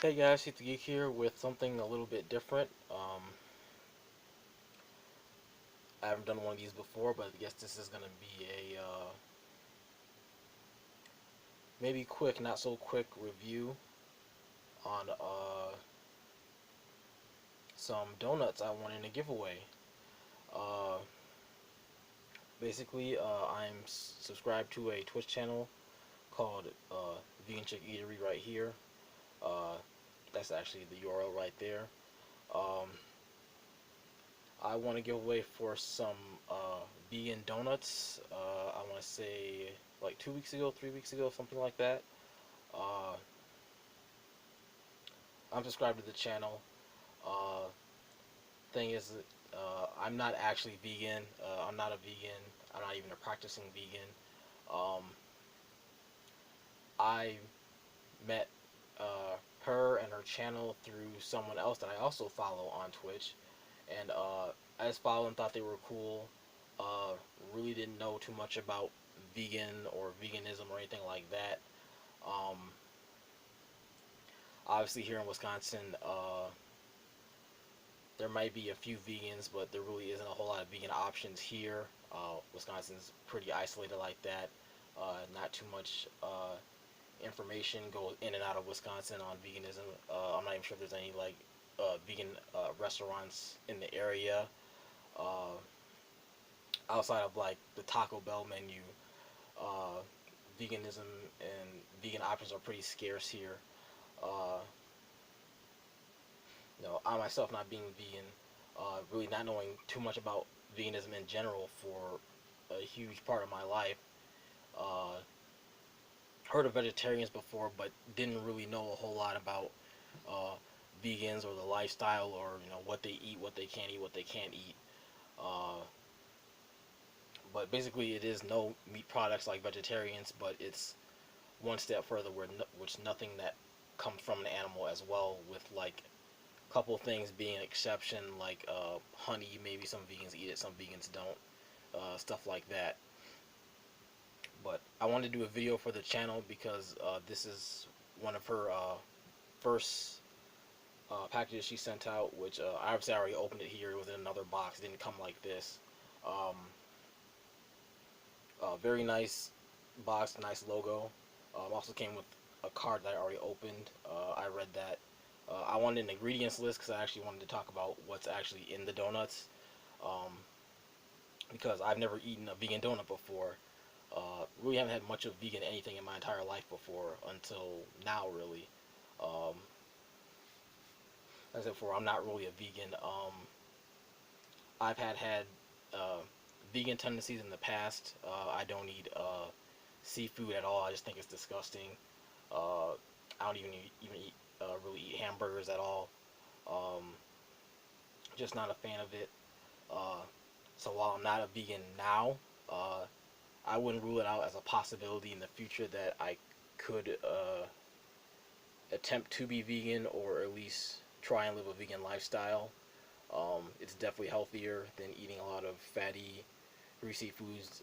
Hey guys, Heath the Geek here with something a little bit different. I haven't done one of these before, but I guess this is gonna be a maybe quick, not so quick review on some donuts I won in a giveaway. Uh, I'm subscribed to a Twitch channel called VeagnChikEatery right here. Uh, that's actually the URL right there. Um, I want to give away for some vegan donuts. I want to say like 2 weeks ago, 3 weeks ago, something like that. Uh, I'm subscribed to the channel. Uh, thing is, I'm not actually vegan. I'm not a vegan. I'm not even a practicing vegan. Um, I met her and her channel through someone else that I also follow on Twitch, and I just followed and thought they were cool. Uh, really didn't know too much about vegan or veganism or anything like that. Um, Obviously, here in Wisconsin, there might be a few vegans, but there really isn't a whole lot of vegan options here. Wisconsin's pretty isolated like that. Not too much information goes in and out of Wisconsin on veganism. I'm not even sure if there's any like vegan restaurants in the area. Uh, Outside of like the Taco Bell menu, uh, veganism and vegan options are pretty scarce here. Uh, I myself not being vegan, really not knowing too much about veganism in general for a huge part of my life. Uh, Heard of vegetarians before, but didn't really know a whole lot about uh, vegans or the lifestyle or what they eat, what they can't eat, what they can't eat. Uh, but basically, it is no meat products like vegetarians, but it's one step further where which nothing that comes from an animal as well, with like couple things being an exception, like honey. Maybe some vegans eat it, some vegans don't. Stuff like that. But I wanted to do a video for the channel because this is one of her first packages she sent out, which obviously I already opened it here. It was in another box. It didn't come like this. Um, very nice box, nice logo. Also came with a card that I already opened. I read that. I wanted an ingredients list because I actually wanted to talk about what's actually in the donuts. Um, because I've never eaten a vegan donut before. Really haven't had much of vegan anything in my entire life before until now, really. Um, as I said before, I'm not really a vegan. I've had uh, vegan tendencies in the past. I don't eat seafood at all. I just think it's disgusting. Uh, I don't even eat really eat hamburgers at all. Um, just not a fan of it. Uh, so while I'm not a vegan now, uh, I wouldn't rule it out as a possibility in the future that I could attempt to be vegan or at least try and live a vegan lifestyle. It's definitely healthier than eating a lot of fatty, greasy foods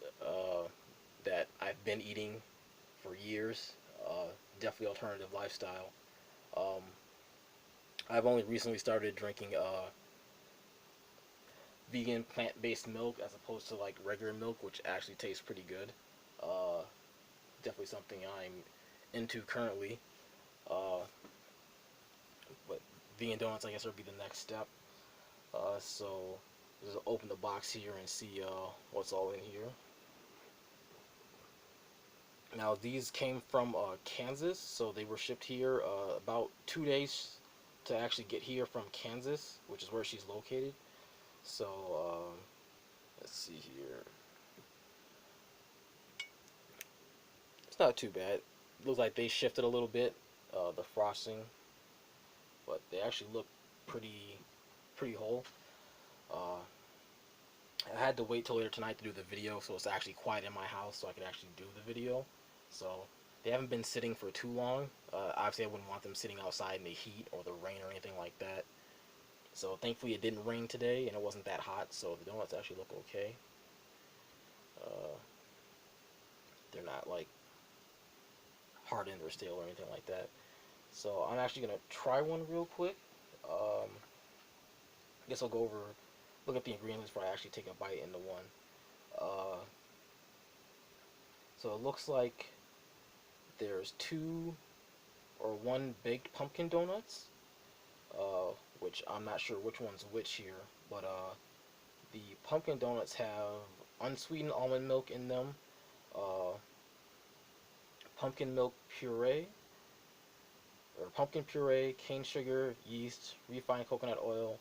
that I've been eating for years. Definitely alternative lifestyle. Um, I've only recently started drinking vegan plant-based milk as opposed to like regular milk, which actually tastes pretty good. Uh, Definitely something I'm into currently. Uh, but vegan donuts, I guess, would be the next step. So just open the box here and see what's all in here. Now these came from Kansas, so they were shipped here about 2 days to actually get here from Kansas, which is where she's located. So let's see here. It's not too bad. Looks like they shifted a little bit the frosting, but they actually look pretty whole. Uh, I had to wait till later tonight to do the video, so it's actually quiet in my house, so I could actually do the video. So they haven't been sitting for too long. Obviously, I wouldn't want them sitting outside in the heat or the rain or anything like that. So thankfully, it didn't rain today, and it wasn't that hot, so the donuts actually look okay. Uh, they're not like hardened or stale or anything like that. So I'm actually gonna try one real quick. I guess I'll go over, look at the ingredients before I actually take a bite into one. Uh, so it looks like there's two or one baked pumpkin donuts, which I'm not sure which one's which here, but the pumpkin donuts have unsweetened almond milk in them, uh, pumpkin milk puree, or pumpkin puree, cane sugar, yeast, refined coconut oil,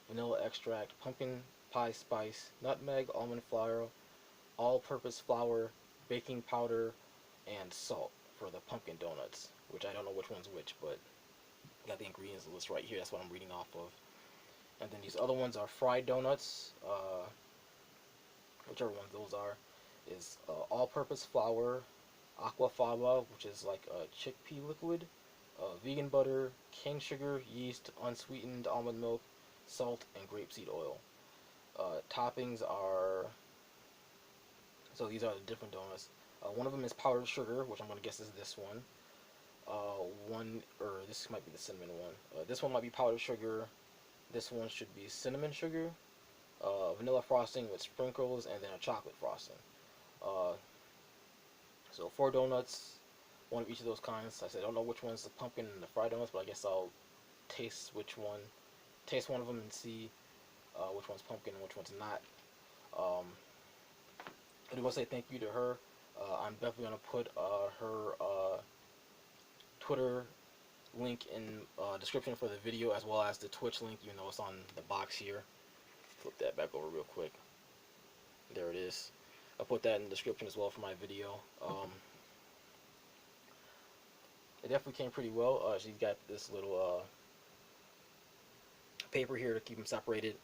vanilla extract, pumpkin pie spice, nutmeg, almond flour, all-purpose flour, baking powder, and salt for the pumpkin donuts, which I don't know which one's which, but I got the ingredients list right here. That's what I'm reading off of. And then these other ones are fried donuts, whichever ones those are, is all-purpose flour, aquafaba, which is like a chickpea liquid, vegan butter, cane sugar, yeast, unsweetened almond milk, salt, and grapeseed oil. Toppings are, so these are the different donuts. One of them is powdered sugar, which I'm going to guess is this one. Or this might be the cinnamon one. This one might be powdered sugar. This one should be cinnamon sugar. Vanilla frosting with sprinkles, and then a chocolate frosting. Uh, so 4 donuts, one of each of those kinds. I said I don't know which one's the pumpkin and the fried donuts, but I guess I'll taste taste one of them and see which one's pumpkin and which one's not. Um, I do want to say thank you to her. I'm definitely gonna put her Twitter link in description for the video, as well as the Twitch link. You know, it's on the box here. Flip that back over real quick. There it is. I'll put that in the description as well for my video. It definitely came pretty well. She's got this little paper here to keep them separated.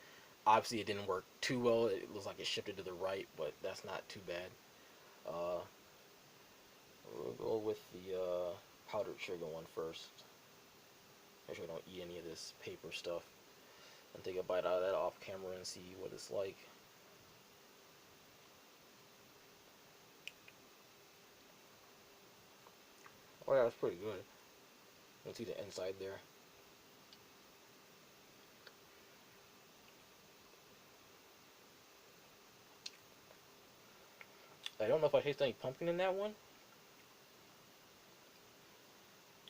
Obviously, it didn't work too well. It looks like it shifted to the right, but that's not too bad. Uh, we'll go with the powdered sugar one first. Make sure I don't eat any of this paper stuff. And take a bite out of that off camera and see what it's like. Oh yeah, it's pretty good. You can see the inside there. I don't know if I taste any pumpkin in that one.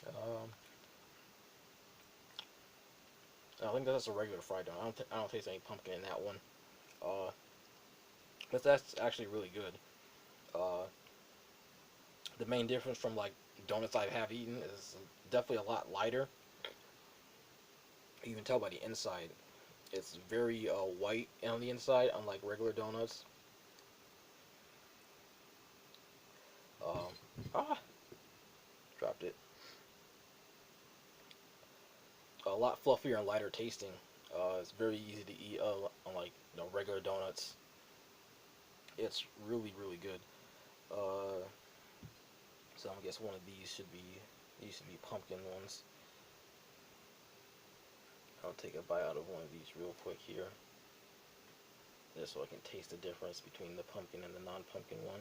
Um, I think that's a regular fried donut. I don't taste any pumpkin in that one. Uh, but that's actually really good. Uh, the main difference from like donuts I have eaten is definitely a lot lighter. You can tell by the inside. It's very white on the inside, unlike regular donuts. Um, ah, dropped it. A lot fluffier and lighter tasting. It's very easy to eat, unlike regular donuts. It's really really good. Uh, so I guess one of these should be pumpkin ones. I'll take a bite out of one of these real quick here, just so I can taste the difference between the pumpkin and the non-pumpkin one.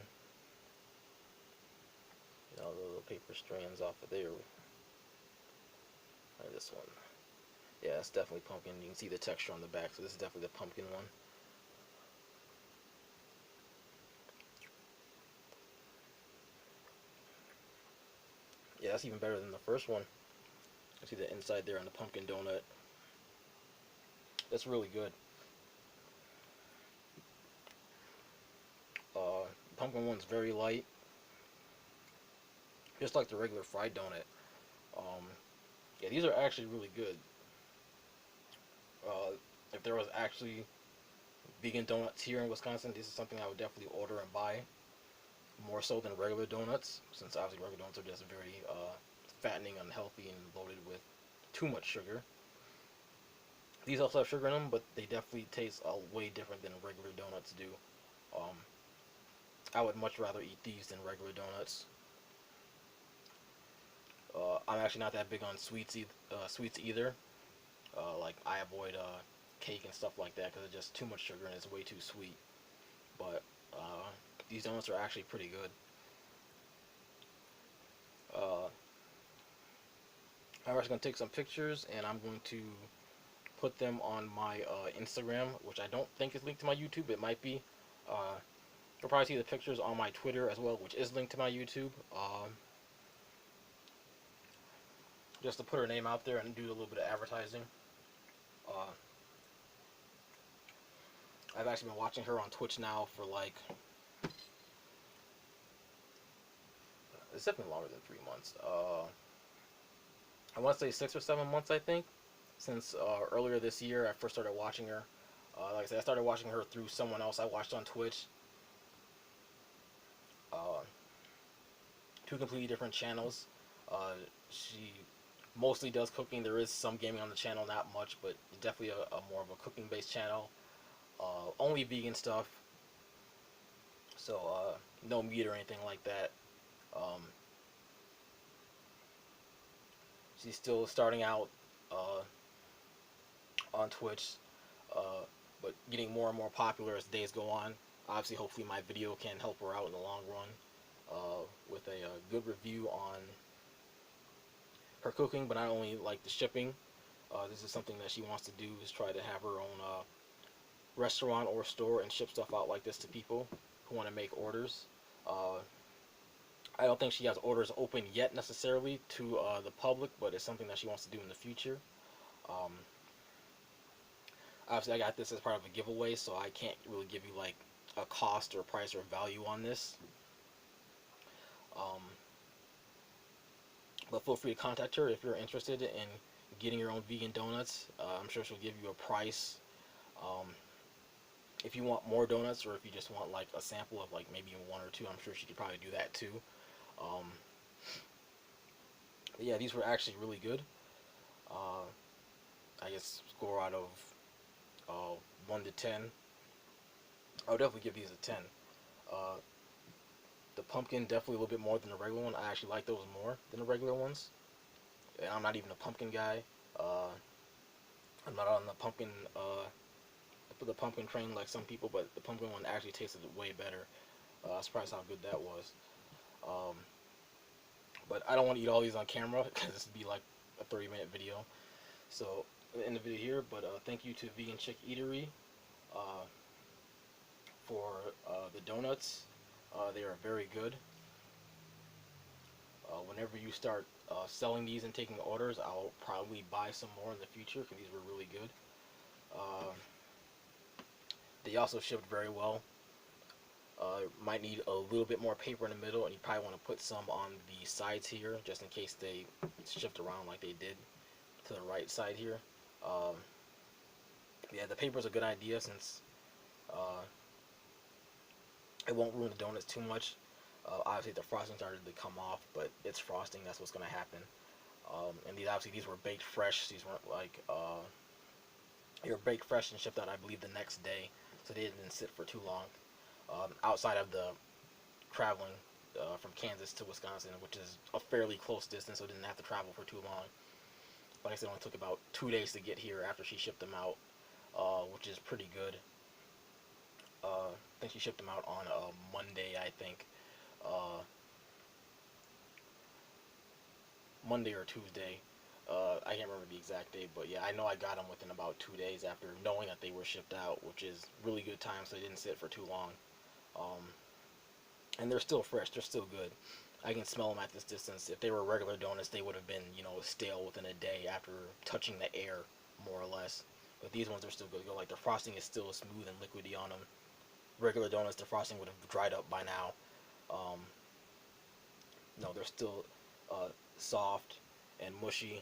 Get all the little paper strands off of there. Try this one. Yeah, it's definitely pumpkin. You can see the texture on the back, so this is definitely the pumpkin one. Yeah, that's even better than the first one. You see the inside there on the pumpkin donut. That's really good. Pumpkin one's very light, just like the regular fried donut. Yeah, these are actually really good. If there was actually vegan donuts here in Wisconsin, this is something I would definitely order and buy, more so than regular donuts, since obviously regular donuts are just very fattening, unhealthy, and loaded with too much sugar. These also have sugar in them, but they definitely taste way different than regular donuts do. Um, I would much rather eat these than regular donuts. I'm actually not that big on sweets either. Like I avoid cake and stuff like that because it's just too much sugar and it's way too sweet. But these donuts are actually pretty good. Uh, I'm actually going to take some pictures, and I'm going to put them on my Instagram, which I don't think is linked to my YouTube. It might be. You'll probably see the pictures on my Twitter as well, which is linked to my YouTube. Just to put her name out there and do a little bit of advertising. Uh, I've actually been watching her on Twitch now for like, it's definitely longer than 3 months. I want to say 6 or 7 months, I think, since earlier this year I first started watching her. Like I said, I started watching her through someone else I watched on Twitch. Uh, Two completely different channels. She mostly does cooking. There is some gaming on the channel, not much, but definitely a more of a cooking-based channel. Only vegan stuff, so no meat or anything like that. Um, she's still starting out uh, on Twitch, uh, but getting more and more popular as days go on. Obviously, hopefully my video can help her out in the long run with a good review on her cooking, but not only like the shipping. This is something that she wants to do, is try to have her own restaurant or store and ship stuff out like this to people who want to make orders. Uh, I don't think she has orders open yet necessarily to the public, but it's something that she wants to do in the future. Um, Obviously, I got this as part of a giveaway, so I can't really give you like a cost or price or value on this. Um, but feel free to contact her if you're interested in getting your own vegan donuts. I'm sure she'll give you a price. Um, if you want more donuts, or if you just want like a sample of like maybe one or two, I'm sure she could probably do that too. Um, yeah, these were actually really good. Uh, I guess score out of 1 to 10. I would definitely give these a 10. Uh, the pumpkin definitely a little bit more than the regular one. I actually like those more than the regular ones. And I'm not even a pumpkin guy. Uh, I'm not on the pumpkin train like some people, but the pumpkin one actually tasted way better. I was surprised how good that was. Um, but I don't want to eat all these on camera because this would be like a 30-minute video. So in the video here, but thank you to Vegan Chick Eatery uh, for the donuts. They are very good. Whenever you start selling these and taking orders, I'll probably buy some more in the future because these were really good. They also shipped very well. Might need a little bit more paper in the middle, and you probably want to put some on the sides here just in case they shift around like they did to the right side here. Um, yeah, the paper is a good idea since uh, it won't ruin the donuts too much. Obviously, the frosting started to come off, but it's frosting. That's what's going to happen. And these were baked fresh. These weren't like they were baked fresh and shipped out, I believe, the next day, so they didn't sit for too long. Outside of the traveling from Kansas to Wisconsin, which is a fairly close distance, so I didn't have to travel for too long. Like I said, it only took about 2 days to get here after she shipped them out, which is pretty good. I think she shipped them out on a Monday, I think. Uh, Monday or Tuesday. I can't remember the exact date, but yeah, I know I got them within about 2 days after knowing that they were shipped out, which is really good time, so they didn't sit for too long. Um, and they're still fresh. They're still good. I can smell them at this distance. If they were regular donuts, they would have been, stale within a day after touching the air, more or less. But these ones are still good. Like the frosting is still smooth and liquidy on them. Regular donuts, the frosting would have dried up by now. Um, no, they're still soft and mushy,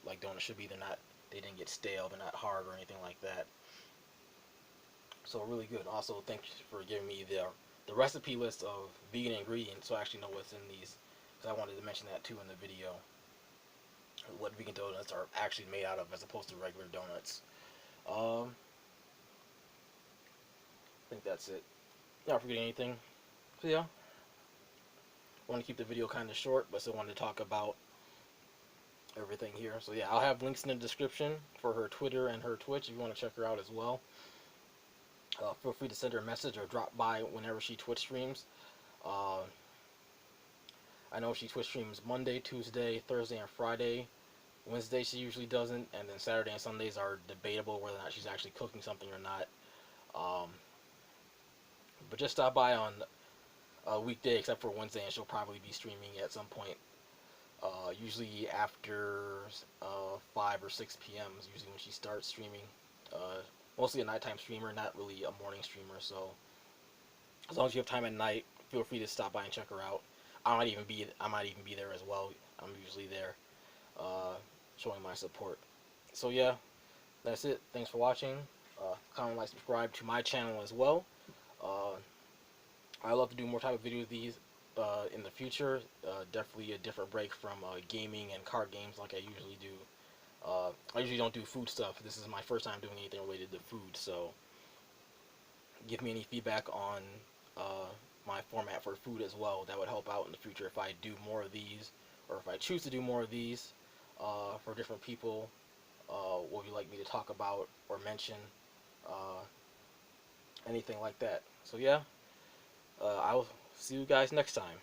like donuts should be. They didn't get stale. They're not hard or anything like that. So really good. Also, thanks for giving me the recipe list of vegan ingredients, so I actually know what's in these. Because I wanted to mention that too in the video. What vegan donuts are actually made out of, as opposed to regular donuts. I think that's it. Not forgetting anything. So yeah, I want to keep the video kind of short, but still wanted to talk about everything here. So yeah, I'll have links in the description for her Twitter and her Twitch if you want to check her out as well. Feel free to send her a message or drop by whenever she Twitch streams. I know she Twitch streams Monday, Tuesday, Thursday, and Friday Wednesday she usually doesn't, and then Saturday and Sundays are debatable whether or not she's actually cooking something or not. Um, but just stop by on a weekday, except for Wednesday, and she'll probably be streaming at some point. Usually after 5 or 6 p.m. is usually when she starts streaming. Uh, Mostly a nighttime streamer, not really a morning streamer. So as long as you have time at night, feel free to stop by and check her out. I might even be there as well. I'm usually there, uh, showing my support. So yeah, that's it. Thanks for watching. Comment, like, subscribe to my channel as well. Uh, I love to do more type of videos these in the future. Definitely a different break from gaming and card games like I usually do. I usually don't do food stuff. This is my first time doing anything related to food, so give me any feedback on uh, my format for food as well. That would help out in the future if I do more of these, or if I choose to do more of these for different people. What would you like me to talk about or mention? Uh, Anything like that. So yeah, I will see you guys next time.